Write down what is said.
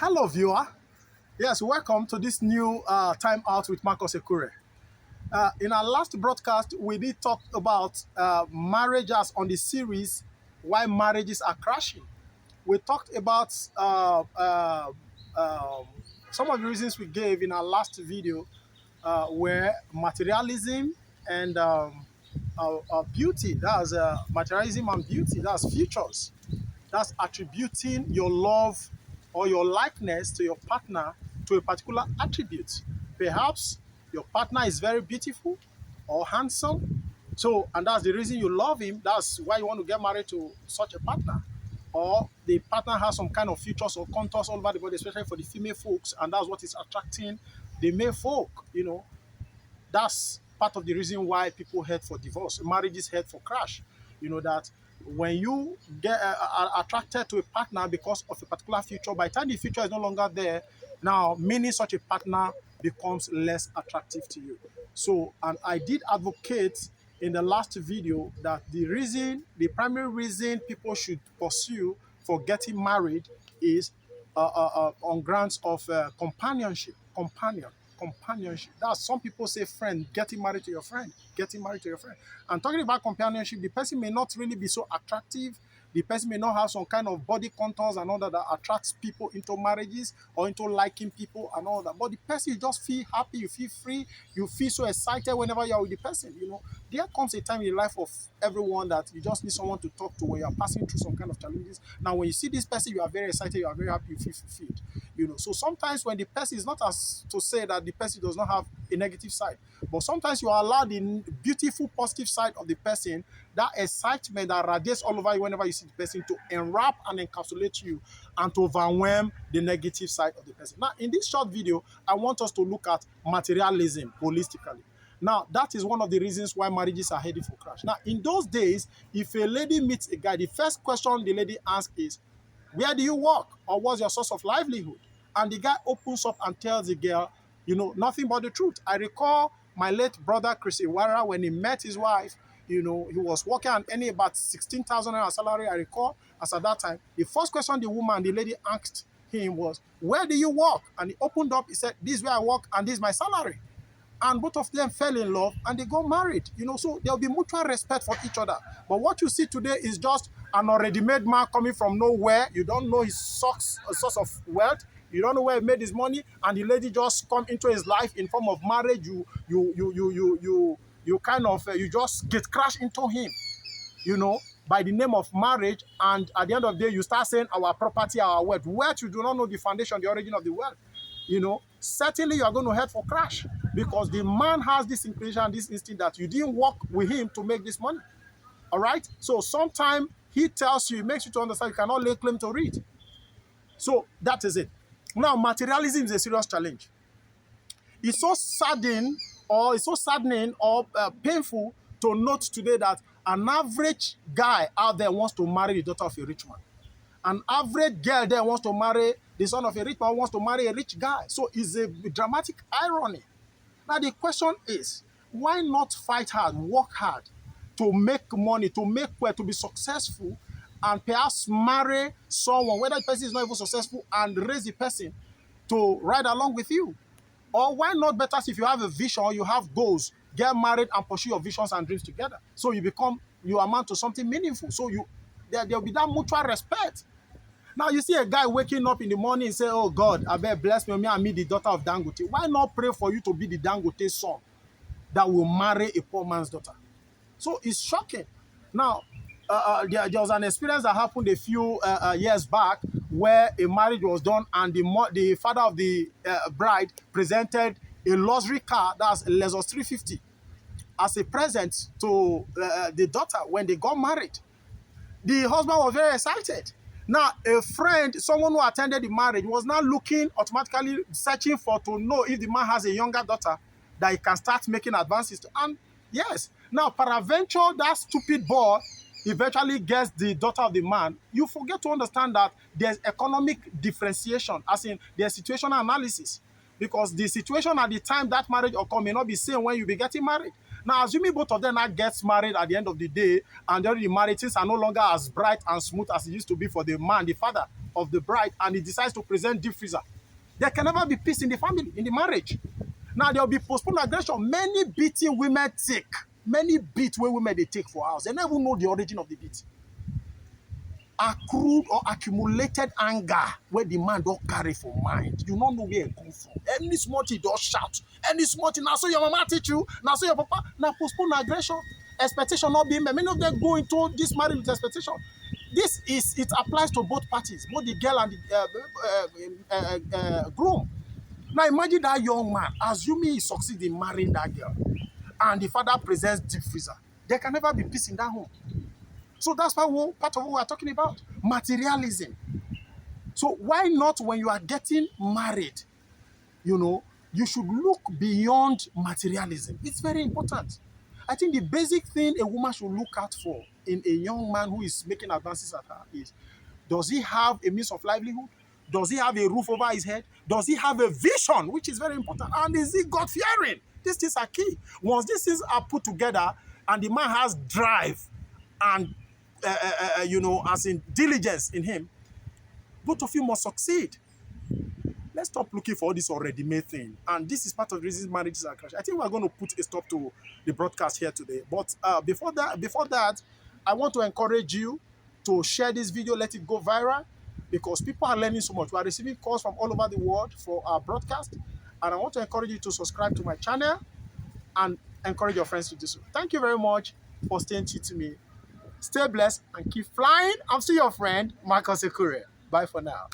Hello, viewer. Yes, welcome to this new Time Out with Marcus Ekure. In our last broadcast, we did talk about marriages on the series Why Marriages Are Crashing. We talked about some of the reasons we gave in our last video were materialism and beauty. That's materialism and beauty. That's futures. That's attributing your love or your likeness to your partner to a particular attribute. Perhaps your partner is very beautiful or handsome. So, and that's the reason you love him. That's why you want to get married to such a partner. Or the partner has some kind of features or contours all over the body, especially for the female folks, and that's what is attracting the male folk. That's part of the reason why people head for divorce. Marriages head for crash. That when you get attracted to a partner because of a particular feature, by the time the feature is no longer there, now meaning such a partner becomes less attractive to you. So, and I did advocate in the last video that the primary reason people should pursue for getting married is on grounds of companionship. That's some people say friend, getting married to your friend, getting married to your friend. And talking about companionship, the person may not really be so attractive. The person may not have some kind of body contours and all that attracts people into marriages or into liking people and all that. But the person, you just feel happy, you feel free, you feel so excited whenever you're with the person. There comes a time in the life of everyone that you just need someone to talk to when you're passing through some kind of challenges. Now, when you see this person, you are very excited, you are very happy, you feel fulfilled. So sometimes when the person is not as to say that the person does not have a negative side, but sometimes you are allowed the beautiful positive side of the person, that excitement that radiates all over you whenever you see the person, to enwrap and encapsulate you and to overwhelm the negative side of the person. Now, in this short video, I want us to look at materialism holistically. Now, that is one of the reasons why marriages are headed for crash. Now, in those days, if a lady meets a guy, the first question the lady asks is, where do you work? Or what's your source of livelihood? And the guy opens up and tells the girl, nothing but the truth. I recall my late brother, Chris Iwara, when he met his wife, he was working and earning about 16,000 naira salary, I recall, as at that time. The first question the lady asked him was, where do you work? And he opened up, he said, this is where I work and this is my salary. And both of them fell in love and they got married. So there'll be mutual respect for each other. But what you see today is just an already made man coming from nowhere. You don't know his source of wealth. You don't know where he made his money, and the lady just come into his life in form of marriage. You just get crashed into him, by the name of marriage, and at the end of the day, you start saying our property, our wealth. Wealth, you do not know the foundation, the origin of the wealth. Certainly you are going to head for crash, because the man has this inclination, this instinct that you didn't work with him to make this money. All right? So sometimes he tells you, he makes you to understand you cannot lay claim to read. So that is it. Now, materialism is a serious challenge. It's so saddening or painful to note today that an average guy out there wants to marry the daughter of a rich man. An average girl there wants to marry the son of a rich man, wants to marry a rich guy. So it's a dramatic irony. Now the question is, why not fight hard, work hard to make money, to make wealth, to be successful, and perhaps marry someone, whether the person is not even successful, and raise the person to ride along with you? Or why not better if you have a vision or you have goals, get married and pursue your visions and dreams together, so you amount to something meaningful. So there'll be that mutual respect. Now you see a guy waking up in the morning and say, oh God, I better bless me and me the daughter of Dangote. Why not pray for you to be the Dangote son that will marry a poor man's daughter? So it's shocking. Now, there was an experience that happened a few years back where a marriage was done, and the father of the bride presented a luxury car, that's a Lexus 350, as a present to the daughter when they got married. The husband was very excited. Now, a friend, someone who attended the marriage, was now automatically searching to know if the man has a younger daughter that he can start making advances to. And yes, now, peradventure, that stupid boy eventually gets the daughter of the man. You forget to understand that there's economic differentiation, as in there's situational analysis. Because the situation at the time that marriage occurred may not be the same when you be getting married. Now, assuming both of them now gets married at the end of the day, and during the marriage, things are no longer as bright and smooth as it used to be for the man, the father. of the bride and he decides to present deep freezer, there can never be peace in the family, in the marriage. Now there will be postponed aggression. Many beating women take, many beats where women they take for hours. They never know the origin of the beat. Accrued or accumulated anger where the man don't carry for mind. You don't know where it comes from. Any small thing don't shout. Any small thing, now so your mama teach you, now so your papa, now postpone aggression, expectation not being met. Many of them go into this marriage with expectation. It applies to both parties, both the girl and the groom. Now imagine that young man, assuming he succeeds in marrying that girl, and the father presents deep freezer. There can never be peace in that home. So that's part of what we're talking about, materialism. So why not, when you are getting married, you should look beyond materialism. It's very important. I think the basic thing a woman should look out for in a young man who is making advances at her is, does he have a means of livelihood? Does he have a roof over his head? Does he have a vision, which is very important? And is he God-fearing? These things are key. Once these things are put together and the man has drive and as in diligence in him, both of you must succeed. Let's stop looking for all this already made thing. And this is part of the reason marriages are crashing. I think we're going to put a stop to the broadcast here today. But before that, I want to encourage you to share this video, let it go viral, because people are learning so much. We are receiving calls from all over the world for our broadcast. And I want to encourage you to subscribe to my channel and encourage your friends to do so. Thank you very much for staying tuned to me. Stay blessed and keep flying. I'm still your friend, Marcus Ekure. Bye for now.